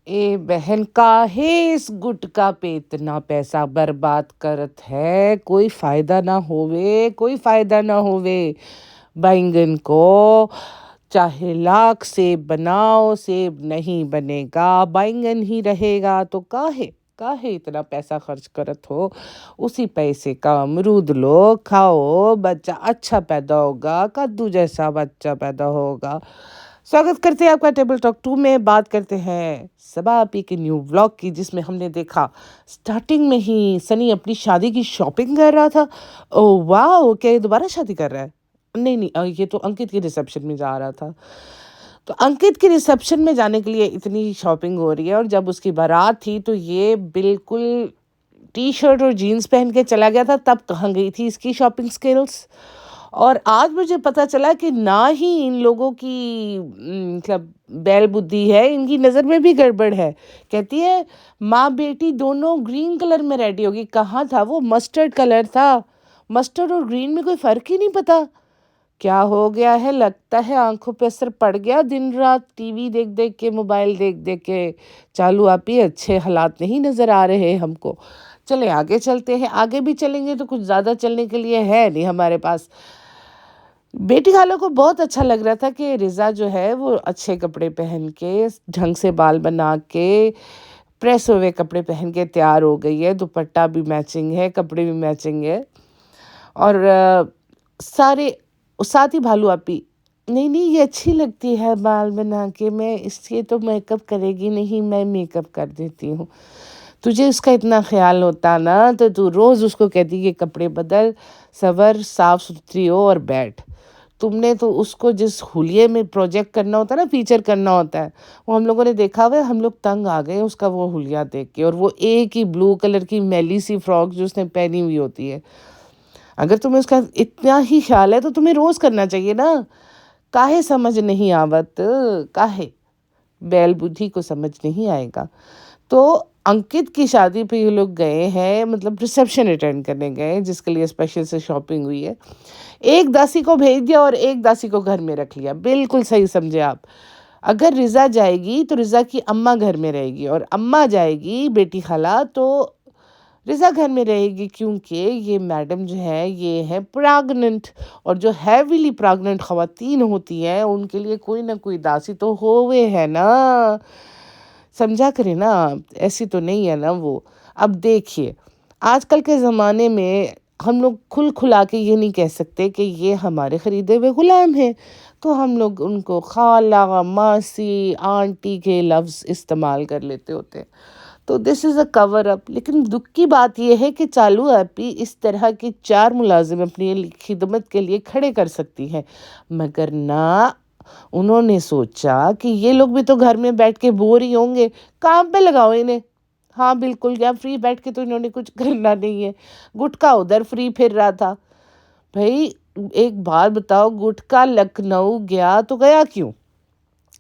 ए बहन काहे इस गुटका पे इतना पैसा बर्बाद करत है, कोई फायदा ना होवे, कोई फायदा ना होवे। बैंगन को चाहे लाख सेब बनाओ, सेब नहीं बनेगा, बैंगन ही रहेगा। तो काहे काहे इतना पैसा खर्च करत हो। उसी पैसे का अमरूद लो, खाओ, बच्चा अच्छा पैदा होगा, कद्दू जैसा बच्चा पैदा होगा। स्वागत करते हैं आपका टेबल टॉक 2 में। बात करते हैं सबा आपी के न्यू व्लॉग की, जिसमें हमने देखा स्टार्टिंग में ही सनी अपनी शादी की शॉपिंग कर रहा था। ओह वाह, क्या ये दोबारा शादी कर रहा है? नहीं नहीं, ये तो अंकित के रिसेप्शन में जा रहा था। तो अंकित के रिसेप्शन में जाने के लिए इतनी शॉपिंग हो रही है, और जब उसकी बारात थी तो ये बिल्कुल टी शर्ट और जीन्स पहन के चला गया था। तब कहाँ गई थी इसकी शॉपिंग स्किल्स। और आज मुझे पता चला कि ना ही इन लोगों की मतलब बैल बुद्धि है, इनकी नज़र में भी गड़बड़ है। कहती है माँ बेटी दोनों ग्रीन कलर में रेडी होगी। कहाँ था वो? मस्टर्ड कलर था। मस्टर्ड और ग्रीन में कोई फ़र्क ही नहीं पता। क्या हो गया है? लगता है आंखों पे असर पड़ गया, दिन रात टीवी देख देख के, मोबाइल देख देख के। चालू आप ही अच्छे हालात नहीं नज़र आ रहे हमको। चले आगे चलते हैं, आगे भी चलेंगे तो कुछ ज़्यादा चलने के लिए है नहीं हमारे पास। बेटी खालों को बहुत अच्छा लग रहा था कि रिज़ा जो है वो अच्छे कपड़े पहन के, ढंग से बाल बना के, प्रेस हुए कपड़े पहन के तैयार हो गई है। दुपट्टा भी मैचिंग है, कपड़े भी मैचिंग है। और सारे साथ ही भालू आपी, नहीं नहीं ये अच्छी लगती है बाल बना के, मैं इसलिए तो मेकअप करेगी नहीं, मैं मेकअप कर देती हूँ। तुझे उसका इतना ख्याल होता ना तो तू रोज़ उसको कहती कि कपड़े बदल, सवर, साफ सुथरी हो और बैठ। तुमने तो उसको जिस हुलिये में प्रोजेक्ट करना होता है ना, फीचर करना होता है, वो हम लोगों ने देखा हुआ है। हम लोग तंग आ गए उसका वो हुलिया देख के। और वो एक ही ब्लू कलर की मैली सी फ्रॉक जो उसने पहनी हुई होती है। अगर तुम्हें उसका इतना ही ख्याल है तो तुम्हें रोज़ करना चाहिए ना। काहे समझ नहीं आवत, काहे बैल बुद्धि को समझ नहीं आएगा। तो अंकित की शादी पे ये लोग गए हैं, मतलब रिसेप्शन अटेंड करने गए हैं, जिसके लिए स्पेशल से शॉपिंग हुई है। एक दासी को भेज दिया और एक दासी को घर में रख लिया। बिल्कुल सही समझे आप। अगर रिज़ा जाएगी तो रिज़ा की अम्मा घर में रहेगी, और अम्मा जाएगी बेटी खाला तो रिज़ा घर में रहेगी, क्योंकि ये मैडम जो है ये है प्रेग्नेंट। और जो हैवीली प्रेग्नेंट ख़वातीन होती हैं उनके लिए कोई ना कोई दासी तो होवे है ना। समझा करें ना आप, ऐसी तो नहीं है ना वो। अब देखिए, आजकल के ज़माने में हम लोग खुल खुला के ये नहीं कह सकते कि ये हमारे ख़रीदे हुए ग़ुलाम हैं। तो हम लोग उनको खाला, मासी, आंटी के लफ्ज़ इस्तेमाल कर लेते होते हैं। तो this is a cover up. लेकिन दुख की बात यह है कि चालू ऐपी इस तरह के 4 मुलाजिम अपनी खिदमत के लिए खड़े कर सकती हैं, मगर ना, उन्होंने सोचा कि ये लोग भी तो घर में बैठ के बोर ही होंगे, काम पे लगाओ इन्हें। हाँ बिल्कुल, यहाँ फ्री बैठ के तो इन्होंने कुछ करना नहीं है। गुटखा उधर फ्री फिर रहा था। भाई एक बात बताओ, गुटखा लखनऊ गया तो गया क्यों?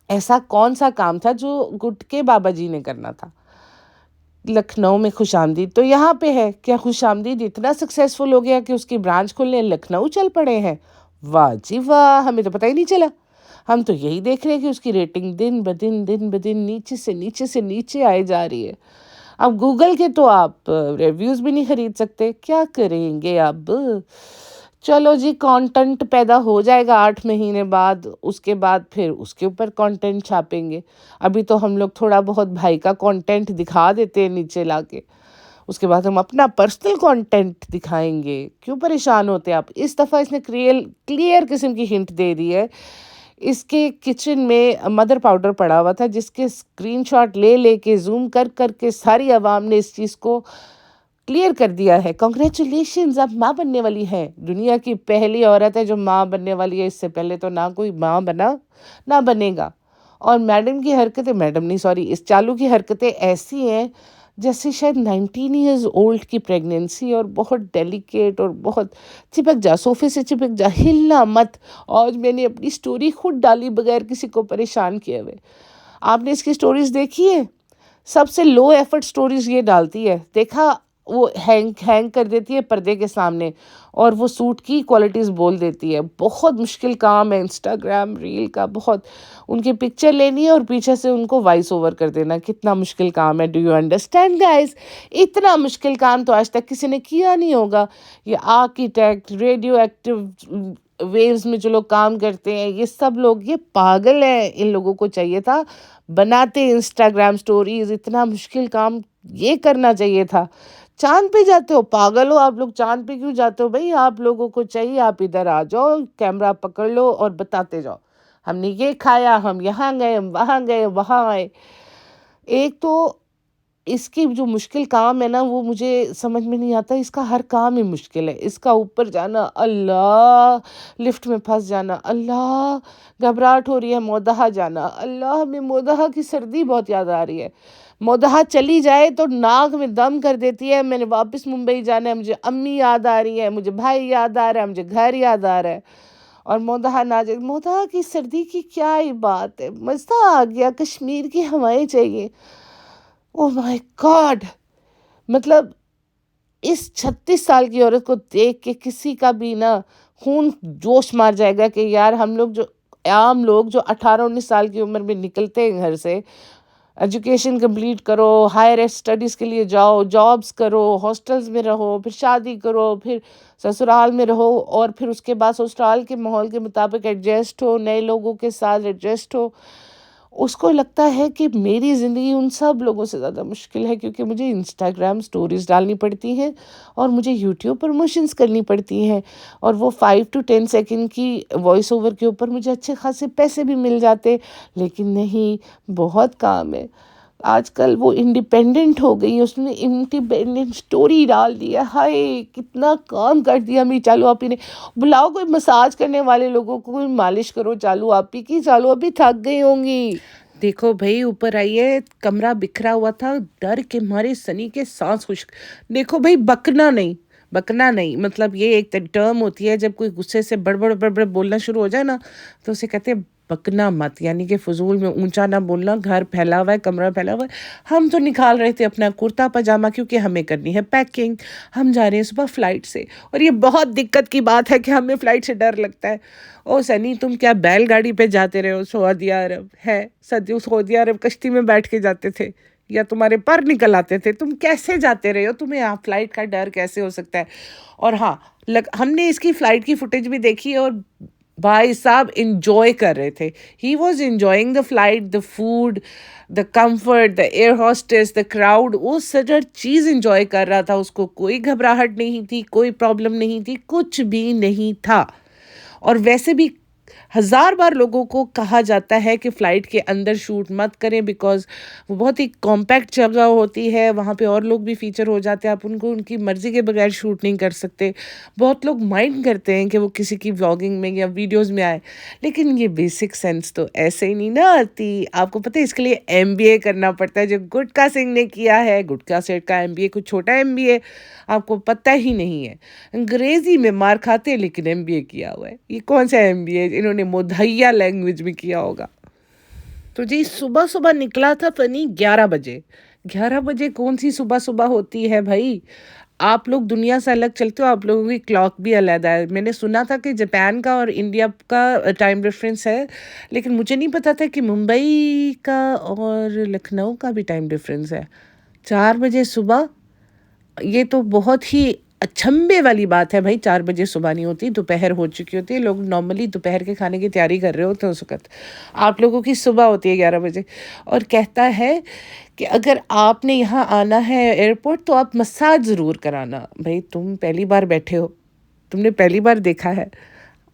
ऐसा कौन सा काम था जो गुटके बाबा जी ने करना था? लखनऊ में खुशामदीद तो यहाँ पे है। क्या खुशामदीद इतना सक्सेसफुल हो गया कि उसकी ब्रांच खोलने लखनऊ चल पड़े हैं? वाह जी वाह, हमें तो पता ही नहीं चला। हम तो यही देख रहे हैं कि उसकी रेटिंग दिन ब दिन नीचे से नीचे आए जा रही है। अब गूगल के तो आप रिव्यूज़ भी नहीं खरीद सकते, क्या करेंगे अब? चलो जी, कंटेंट पैदा हो जाएगा 8 महीने बाद, उसके बाद फिर उसके ऊपर कंटेंट छापेंगे। अभी तो हम लोग थोड़ा बहुत भाई का कंटेंट दिखा देते हैं नीचे लाके, उसके बाद हम अपना पर्सनल कंटेंट दिखाएंगे। क्यों परेशान होते आप? इस दफ़ा इसने क्लियर किस्म की हिंट दे दी है। इसके किचन में मदर पाउडर पड़ा हुआ था, जिसके स्क्रीनशॉट ले लेके ज़ूम कर कर के सारी आवाम ने इस चीज़ को क्लियर कर दिया है। कांग्रेचुलेशंस, आप माँ बनने वाली हैं। दुनिया की पहली औरत है जो माँ बनने वाली है। इससे पहले तो ना कोई माँ बना, ना बनेगा। और मैडम की हरकतें, मैडम नहीं सॉरी, इस चालू की हरकतें ऐसी हैं जैसे शायद 19 ईयर्स ओल्ड की प्रेगनेंसी, और बहुत डेलिकेट, और बहुत चिपक जा, सोफे से चिपक जा, हिलना मत। आज मैंने अपनी स्टोरी खुद डाली बगैर किसी को परेशान किए हुए। आपने इसकी स्टोरीज देखी है? सबसे लो एफर्ट स्टोरीज ये डालती है। देखा वो हैंग हैंग कर देती है पर्दे के सामने और वो सूट की क्वालिटीज़ बोल देती है। बहुत मुश्किल काम है इंस्टाग्राम रील का, बहुत। उनकी पिक्चर लेनी है और पीछे से उनको वॉइस ओवर कर देना, कितना मुश्किल काम है। Do you understand guys? इतना मुश्किल काम तो आज तक किसी ने किया नहीं होगा। ये आर्किटेक्ट, रेडियो एक्टिव वेव्स में जो लोग काम करते हैं, ये सब लोग ये पागल हैं। इन लोगों को चाहिए था बनाते इंस्टाग्राम स्टोरीज, इतना मुश्किल काम ये करना चाहिए था। चाँद पे जाते हो, पागल हो आप लोग, चाँद पे क्यों जाते हो भई? आप लोगों को चाहिए आप इधर आ जाओ, कैमरा पकड़ लो और बताते जाओ, हमने ये खाया, हम यहाँ गए, हम वहाँ गए, वहाँ आए। एक तो इसकी जो मुश्किल काम है ना, वो मुझे समझ में नहीं आता, इसका हर काम ही मुश्किल है। इसका ऊपर जाना अल्लाह, लिफ्ट में फँस जाना अल्लाह, घबराहट हो रही है मोदहा जाना अल्लाह, हमें मोदहा की सर्दी बहुत याद आ रही है। मोदहा चली जाए तो नाक में दम कर देती है, मैंने वापस मुंबई जाना है, मुझे अम्मी याद आ रही है, मुझे भाई याद आ रहा है, मुझे घर याद आ रहा है। और मोदहा ना जाए, मोदहा की सर्दी की क्या ही बात है, मज़ा आ गया, कश्मीर की हवाएं चाहिए। Oh my God! मतलब इस 36 साल की औरत को देख के किसी का भी ना खून जोश मार जाएगा कि यार हम लोग जो आम लोग जो 18-19 साल की उम्र में निकलते हैं घर से, एजुकेशन कंप्लीट करो, हायर स्टडीज़ के लिए जाओ, जॉब्स करो, हॉस्टल्स में रहो, फिर शादी करो, फिर ससुराल में रहो और फिर उसके बाद ससुराल के माहौल के मुताबिक एडजस्ट हो, नए लोगों के साथ एडजस्ट हो। उसको लगता है कि मेरी ज़िंदगी उन सब लोगों से ज़्यादा मुश्किल है, क्योंकि मुझे इंस्टाग्राम स्टोरीज़ डालनी पड़ती हैं और मुझे यूट्यूब प्रमोशंस करनी पड़ती हैं, और वो 5 टू 10 सेकंड की वॉइस ओवर के ऊपर मुझे अच्छे खासे पैसे भी मिल जाते। लेकिन नहीं, बहुत काम है। आजकल वो इंडिपेंडेंट हो गई, उसने इंडिपेंडेंट स्टोरी डाल दिया, हाय कितना काम कर दिया। मैं चालू आप ही ने बुलाओ कोई मसाज करने वाले लोगों को, कोई मालिश करो, चालू आप ही की, चालू अभी थक गई होंगी। देखो भाई, ऊपर आइए, कमरा बिखरा हुआ था, डर के मारे सनी के सांस खुश्क। देखो भाई, बकना नहीं, बकना नहीं, मतलब ये एक टर्म होती है जब कोई गुस्से से बड़बड़ बड़बड़ बोलना शुरू हो जाए ना, तो उसे कहते हैं बकना मत, यानी कि फजूल में ऊंचा ना बोलना। घर फैला हुआ है, कमरा फैला हुआ है, हम तो निकाल रहे थे अपना कुर्ता पजामा क्योंकि हमें करनी है पैकिंग, हम जा रहे हैं सुबह फ्लाइट से। और ये बहुत दिक्कत की बात है कि हमें फ्लाइट से डर लगता है। ओ सनी, तुम क्या बैलगाड़ी पे जाते रहे हो सऊदी अरब? है सदी सऊदी अरब कश्ती में बैठ के जाते थे या तुम्हारे पर निकल आते थे? तुम कैसे जाते रहे हो? तुम्हें यहाँ फ्लाइट का डर कैसे हो सकता है? और हाँ, हमने इसकी फ़्लाइट की फुटेज भी देखी है और भाई साहब इंजॉय कर रहे थे। He was enjoying the flight, the food, the comfort, the air hostess, the crowd, वो सच हर चीज़ इंजॉय कर रहा था। उसको कोई घबराहट नहीं थी, कोई प्रॉब्लम नहीं थी, कुछ भी नहीं था। और वैसे भी हज़ार बार लोगों को कहा जाता है कि फ़्लाइट के अंदर शूट मत करें, बिकॉज़ वो बहुत ही कॉम्पैक्ट जगह होती है, वहाँ पे और लोग भी फ़ीचर हो जाते हैं, आप उनको उनकी मर्ज़ी के बगैर शूट नहीं कर सकते। बहुत लोग माइंड करते हैं कि वो किसी की व्लॉगिंग में या वीडियोज़ में आए, लेकिन ये बेसिक सेंस तो ऐसे ही नहीं ना आती। आपको पता है इसके लिए एमबीए करना पड़ता है, जो गुटका सिंह ने किया है, गुटका सेठ का एमबीए कुछ छोटा एमबीए आपको पता ही नहीं है। अंग्रेज़ी में मार खाते हैं लेकिन एमबीए किया हुआ है। ये कौन सा एमबीए इन्होंने मुद्दइया लैंग्वेज में किया होगा। तो जी सुबह सुबह निकला था फनी 11 बजे। 11 बजे कौन सी सुबह सुबह होती है भाई? आप लोग दुनिया से अलग चलते हो, आप लोगों की क्लॉक भी अलग है। मैंने सुना था कि जापान का और इंडिया का टाइम डिफरेंस है, लेकिन मुझे नहीं पता था कि मुंबई का और लखनऊ का भी टाइम डिफरेंस है। 4 बजे सुबह, ये तो बहुत ही अचंभे वाली बात है भाई। 4 बजे सुबह नहीं होती, दोपहर हो चुकी होती है, लोग नॉर्मली दोपहर के खाने की तैयारी कर रहे होते हैं उस वक्त। आप लोगों की सुबह होती है 11 बजे। और कहता है कि अगर आपने यहाँ आना है एयरपोर्ट तो आप मसाज ज़रूर कराना। भाई तुम पहली बार बैठे हो, तुमने पहली बार देखा है।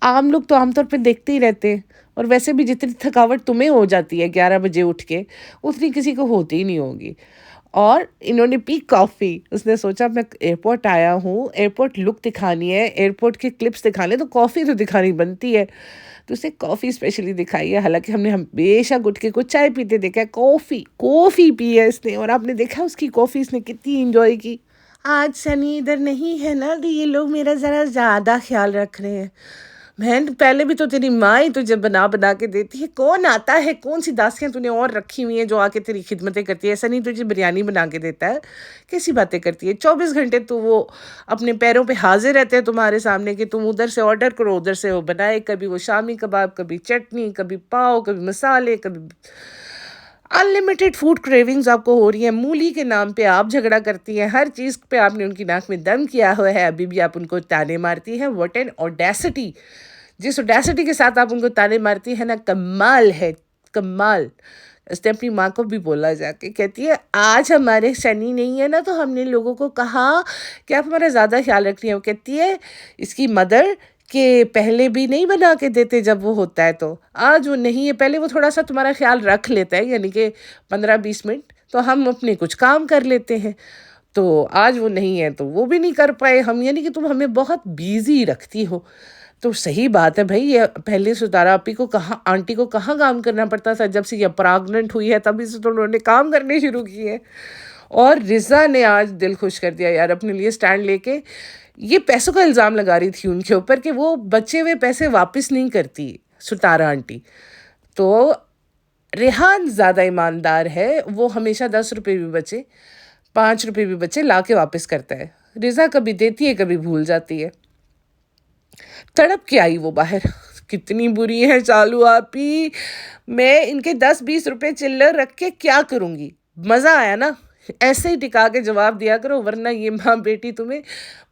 आम लोग तो आमतौर पे देखते ही रहते हैं, और वैसे भी जितनी थकावट तुम्हें हो जाती है 11 बजे उठ के, उतनी किसी को होती ही नहीं होगी। और इन्होंने पी कॉफ़ी। उसने सोचा मैं एयरपोर्ट आया हूँ, एयरपोर्ट लुक दिखानी है, एयरपोर्ट के क्लिप्स दिखाने, तो कॉफ़ी तो दिखानी बनती है। तो उसने कॉफ़ी स्पेशली दिखाई है। हालांकि हमने हमेशा गुटके को चाय पीते देखा है, कॉफ़ी पी है इसने। और आपने देखा उसकी कॉफ़ी इसने कितनी इंजॉय की। आज सनी इधर नहीं है ना, तो ये लोग मेरा ज़रा ज़्यादा ख्याल रख रहे हैं। बहन पहले भी तो तेरी माँ ही तुझे बना बना के देती है, कौन आता है, कौन सी दासियाँ तूने और रखी हुई हैं जो आके तेरी खिदमतें करती है, ऐसा नहीं तुझे बिरयानी बना के देता है, कैसी बातें करती है, 24 घंटे तो वो अपने पैरों पे हाजिर रहते हैं तुम्हारे सामने कि तुम उधर से ऑर्डर करो उधर से वो बनाए, कभी वो शामी कबाब, कभी चटनी, कभी पाव, कभी मसाले, कभी अनलिमिटेड फूड क्रेविंग्स आपको हो रही है, मूली के नाम पे आप झगड़ा करती हैं, हर चीज़ पे आपने उनकी नाक में दम किया हुआ है, अभी भी आप उनको ताने मारती हैं, व्हाट एन ऑडेसिटी, जिस ऑडेसिटी के साथ आप उनको ताने मारती है ना, कमाल है, कमाल। उसने अपनी माँ को भी बोला जाके, कहती है आज हमारे शनि नहीं है ना तो हमने लोगों को कहा कि आप हमारा ज़्यादा ख्याल रख रही हैं, वो कहती है इसकी मदर के पहले भी नहीं बना के देते जब वो होता है, तो आज वो नहीं है, पहले वो थोड़ा सा तुम्हारा ख्याल रख लेता है, यानी कि 15-20 मिनट तो हम अपने कुछ काम कर लेते हैं, तो आज वो नहीं है तो वो भी नहीं कर पाए हम, यानी कि तुम हमें बहुत बिजी रखती हो। तो सही बात है भाई, ये पहले सुतारा आपी को कहाँ, आंटी को कहाँ काम करना पड़ता था, जब से ये प्रेग्नेंट हुई है तभी से तो उन्होंने काम करने शुरू किए। और रिज़ा ने आज दिल खुश कर दिया यार अपने लिए स्टैंड लेके, ये पैसों का इल्ज़ाम लगा रही थी उनके ऊपर कि वो बचे हुए पैसे वापस नहीं करती सुतारा आंटी, तो रेहान ज़्यादा ईमानदार है, वो हमेशा 10 रुपये भी बचे, 5 रुपये भी बचे ला के वापस करता है। रिज़ा कभी देती है कभी भूल जाती है। तड़प के आई वो बाहर, कितनी बुरी है चालू आपी, मैं इनके 10-20 रुपए चिल्लर रख के क्या करूँगी, मज़ा आया ना, ऐसे ही टिका के जवाब दिया करो, वरना ये माँ बेटी तुम्हें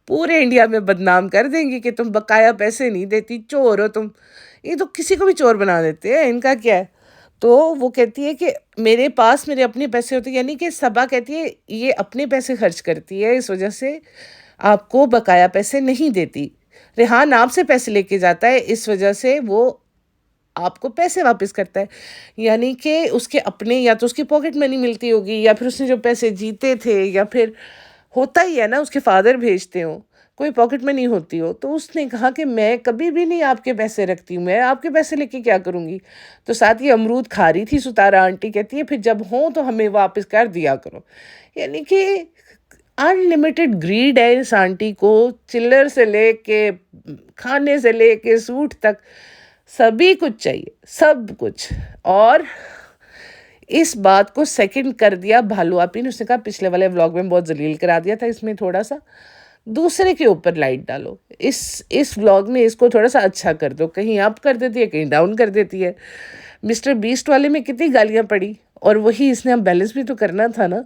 पूरे इंडिया में बदनाम कर देंगी कि तुम बकाया पैसे नहीं देती, चोर हो तुम। ये तो किसी को भी चोर बना देते हैं, इनका क्या है। तो वो कहती है कि मेरे पास मेरे अपने पैसे होते, यानी कि सबा कहती है ये अपने पैसे खर्च करती है, इस वजह से आपको बकाया पैसे नहीं देती। रेहान आपसे पैसे लेके जाता है, इस वजह से वो आपको पैसे वापस करता है, यानी कि उसके अपने या तो उसकी पॉकेट मनी मिलती होगी, या फिर उसने जो पैसे जीते थे, या फिर होता ही है ना उसके फादर भेजते हो, कोई पॉकेट मनी होती हो, तो उसने कहा कि मैं कभी भी नहीं आपके पैसे रखती हूँ, मैं आपके पैसे लेके क्या करूँगी। तो साथ ही अमरूद खा रही थी सुतारा आंटी, कहती है फिर जब हो तो हमें वापस कर दिया करो, यानी कि अनलिमिटेड ग्रीड है इस आंटी को, चिल्लर से लेके खाने से लेके सूट तक सभी कुछ चाहिए, सब कुछ। और इस बात को सेकंड कर दिया भालू आपी ने, उसने कहा पिछले वाले व्लॉग में बहुत जलील करा दिया था, इसमें थोड़ा सा दूसरे के ऊपर लाइट डालो, इस व्लॉग में इसको थोड़ा सा अच्छा कर दो, कहीं अप कर देती है कहीं डाउन कर देती है। मिस्टर बीस्ट वाले में कितनी गालियाँ पड़ी, और वही इसने अब बैलेंस भी तो करना था ना,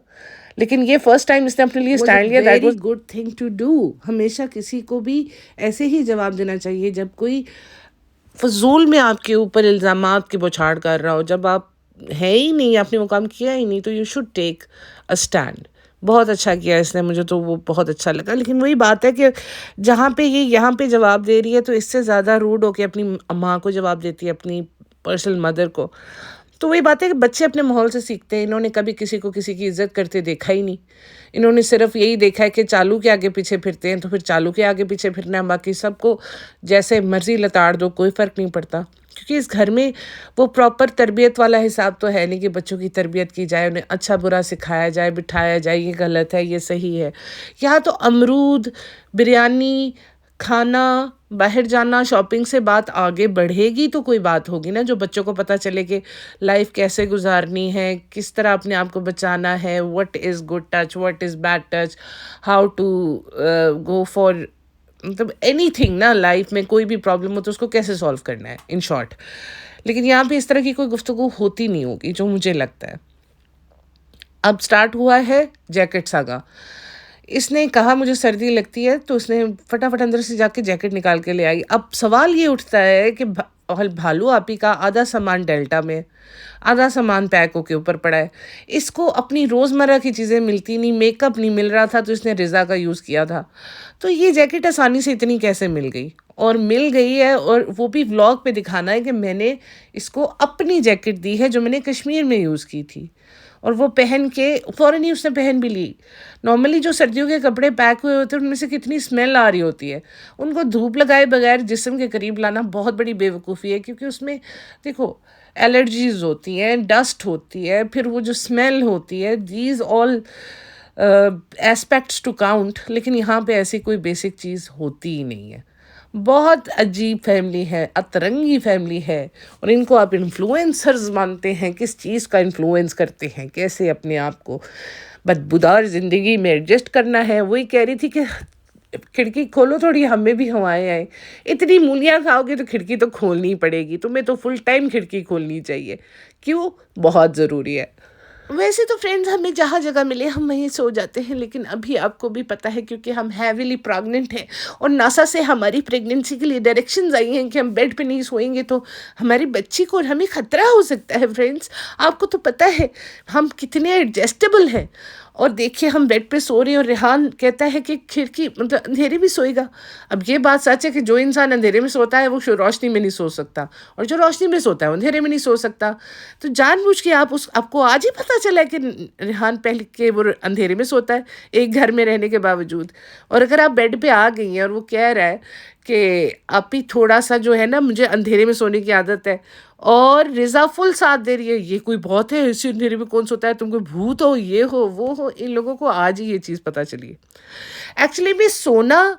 लेकिन ये फर्स्ट टाइम इसने अपने लिए स्टैंड लिया, that was good thing to do. हमेशा किसी को भी ऐसे ही जवाब देना चाहिए जब कोई फजूल में आपके ऊपर इल्ज़ामात की बौछार कर रहा हो, जब आप है ही नहीं, आपने वो काम किया ही नहीं, तो you should take a stand. बहुत अच्छा किया इसने, मुझे तो वो बहुत अच्छा लगा, लेकिन वही बात है कि जहाँ पे ये यहाँ पे जवाब दे रही है तो इससे ज़्यादा रूड होके अपनी माँ को जवाब देती है, अपनी पर्सनल मदर को। तो वही बात है कि बच्चे अपने माहौल से सीखते हैं, इन्होंने कभी किसी को किसी की इज्जत करते देखा ही नहीं, इन्होंने सिर्फ यही देखा है कि चालू के आगे पीछे फिरते हैं तो फिर चालू के आगे पीछे फिरना है, बाकी सबको जैसे मर्जी लताड़ दो, कोई फ़र्क नहीं पड़ता, क्योंकि इस घर में वो प्रॉपर तरबियत वाला हिसाब तो है नहीं कि बच्चों की तरबियत की जाए, उन्हें अच्छा बुरा सिखाया जाए, बिठाया जाए, ये गलत है ये सही है। यहाँ तो अमरूद, बिरयानी खाना, बाहर जाना, शॉपिंग से बात आगे बढ़ेगी तो कोई बात होगी ना, जो बच्चों को पता चले कि लाइफ कैसे गुजारनी है, किस तरह अपने आप को बचाना है, what is good touch, what is bad touch, how to go for, मतलब एनीथिंग ना, लाइफ में कोई भी प्रॉब्लम हो तो उसको कैसे सॉल्व करना है, इन शॉर्ट। लेकिन यहाँ पे इस तरह की कोई गुफ्तगू होती नहीं होगी जो मुझे लगता है। अब स्टार्ट हुआ है जैकेट सागा, इसने कहा मुझे सर्दी लगती है, तो उसने फटाफट अंदर से जाके जैकेट निकाल के ले आई। अब सवाल ये उठता है कि भालू आपी का आधा सामान डेल्टा में, आधा सामान पैकों के ऊपर पड़ा है, इसको अपनी रोज़मर्रा की चीज़ें मिलती नहीं, मेकअप नहीं मिल रहा था तो इसने रिज़ा का यूज़ किया था, तो ये जैकेट आसानी से इतनी कैसे मिल गई, और मिल गई है, और वो भी व्लॉग पे दिखाना है कि मैंने इसको अपनी जैकेट दी है जो मैंने कश्मीर में यूज़ की थी, और वो पहन के फ़ौरन ही उसने पहन भी ली। नॉर्मली जो सर्दियों के कपड़े पैक हुए होते हैं उनमें से कितनी स्मेल आ रही होती है, उनको धूप लगाए बगैर जिस्म के करीब लाना बहुत बड़ी बेवकूफ़ी है, क्योंकि उसमें देखो एलर्जीज़ होती हैं, डस्ट होती है, फिर वो जो स्मेल होती है, these all aspects to count, लेकिन यहाँ पे ऐसी कोई बेसिक चीज़ होती ही नहीं है। बहुत अजीब फैमिली है, अतरंगी फैमिली है। और इनको आप इन्फ्लुएंसर्स मानते हैं, किस चीज़ का इन्फ्लुएंस करते हैं, कैसे अपने आप को बदबूदार ज़िंदगी में एडजस्ट करना है। वही कह रही थी कि खिड़की खोलो थोड़ी, हमें भी हवाएं आए। इतनी मूलियाँ खाओगे तो खिड़की तो खोलनी ही पड़ेगी, तुम्हें तो फुल टाइम खिड़की खोलनी चाहिए। क्यों? बहुत ज़रूरी है। वैसे तो फ्रेंड्स हमें जहाँ जगह मिले हम वहीं सो जाते हैं, लेकिन अभी आपको भी पता है क्योंकि हम हैविली प्रेग्नेंट हैं और नासा से हमारी प्रेगनेंसी के लिए डायरेक्शंस आई हैं कि हम बेड पे नहीं सोएंगे तो हमारी बच्ची को और हमें खतरा हो सकता है। फ्रेंड्स आपको तो पता है हम कितने एडजस्टेबल हैं। और देखिए हम बेड पे सो रहे हैं और रेहान कहता है कि खिड़की मतलब अंधेरे में सोएगा। अब ये बात सच है कि जो इंसान अंधेरे में सोता है वो रोशनी में नहीं सो सकता, और जो रोशनी में सोता है वो अंधेरे में नहीं सो सकता। तो जानबूझ के आपको आज ही पता चला है कि रेहान पहले के वो अंधेरे में सोता है एक घर में रहने के बावजूद। और अगर आप बेड पे आ गई हैं और वो कह रहा है कि आप ही थोड़ा सा जो है ना, मुझे अंधेरे में सोने की आदत है, और रिज़ा फुल साथ दे रही है, ये कोई बहुत है, इसी अंधेरे में कौन सोता है, तुम कोई भूत हो, ये हो वो हो। इन लोगों को आज ही ये चीज़ पता चली है। एक्चुअली में सोना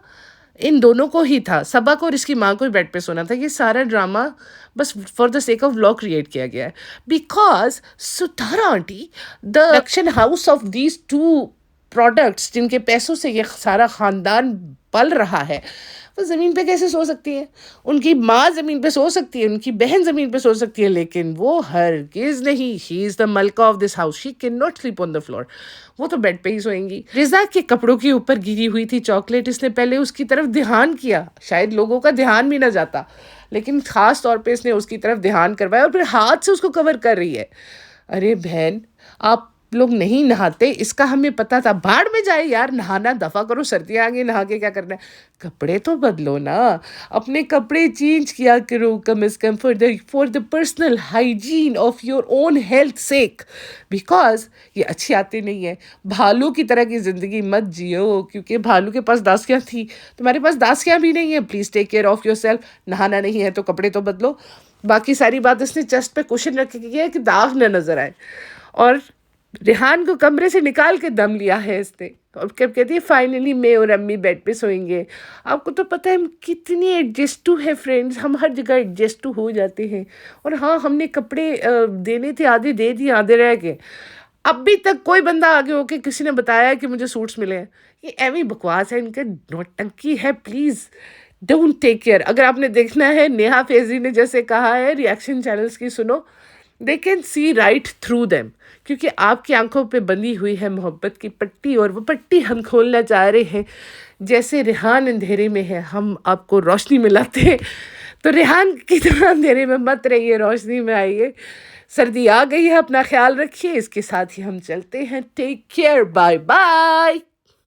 इन दोनों को ही था, सबक और इसकी माँ को ही बेड पे सोना था। ये सारा ड्रामा बस for the sake of vlog create किया गया है, because Sutara aunty the production house of these two products, जिनके पैसों से ये सारा ख़ानदान पल रहा है, वो ज़मीन पे कैसे सो सकती है? उनकी माँ ज़मीन पे सो सकती है, उनकी बहन ज़मीन पे सो सकती है, लेकिन वो हरगिज़ नहीं। शी इज़ द मलका of this house, she can not sleep on the floor. वो तो बेड पे ही सोएंगी। रिज़ा के कपड़ों के ऊपर गिरी हुई थी चॉकलेट, इसने पहले उसकी तरफ ध्यान किया, शायद लोगों का ध्यान भी ना जाता, लेकिन ख़ास तौर पे इसने उसकी तरफ ध्यान करवाया और फिर हाथ से उसको कवर कर रही है। अरे बहन, आप लोग नहीं नहाते इसका हमें पता था, भाड़ में जाए यार, नहाना दफ़ा करो, सर्दियाँ आ गई, नहा के क्या करना है? कपड़े तो बदलो ना, अपने कपड़े चेंज किया करो come as come for the personal hygiene of your own health sake, because ये अच्छी आते नहीं है। भालू की तरह की ज़िंदगी मत जियो, क्योंकि भालू के पास दासियाँ थी, तुम्हारे पास दासियाँ भी नहीं है। Please take care of yourself. नहाना नहीं है तो कपड़े तो बदलो। बाकी सारी बात इसने चेस्ट पे कुशन रख के है कि दाग न नज़र आए। और रेहान को कमरे से निकाल के दम लिया है इसने, और कब कहती है फाइनली मैं और अम्मी बेड पे सोएंगे। आपको तो पता है हम कितनी एडजस्ट टू है फ्रेंड्स, हम हर जगह एडजस्ट टू हो जाते हैं। और हाँ, हमने कपड़े देने थे, आधे दे दिए, आधे रह गए। अभी तक कोई बंदा आगे होके किसी ने बताया कि मुझे सूट्स मिले हैं? ये एवी बकवास है, इनका नौटंकी है। Please don't take care. अगर आपने देखना है, नेहा फैज़ी ने जैसे कहा है, रिएक्शन चैनल्स की सुनो, they can see right through them, क्योंकि आपकी आंखों पे बंधी हुई है मोहब्बत की पट्टी, और वो पट्टी हम खोलना चाह रहे हैं। जैसे रेहान अंधेरे में है, हम आपको रोशनी में लाते हैं, तो रेहान की तरह अंधेरे में मत रहिए, रोशनी में आइए। सर्दी आ गई है, अपना ख्याल रखिए। इसके साथ ही हम चलते हैं। Take care, bye bye.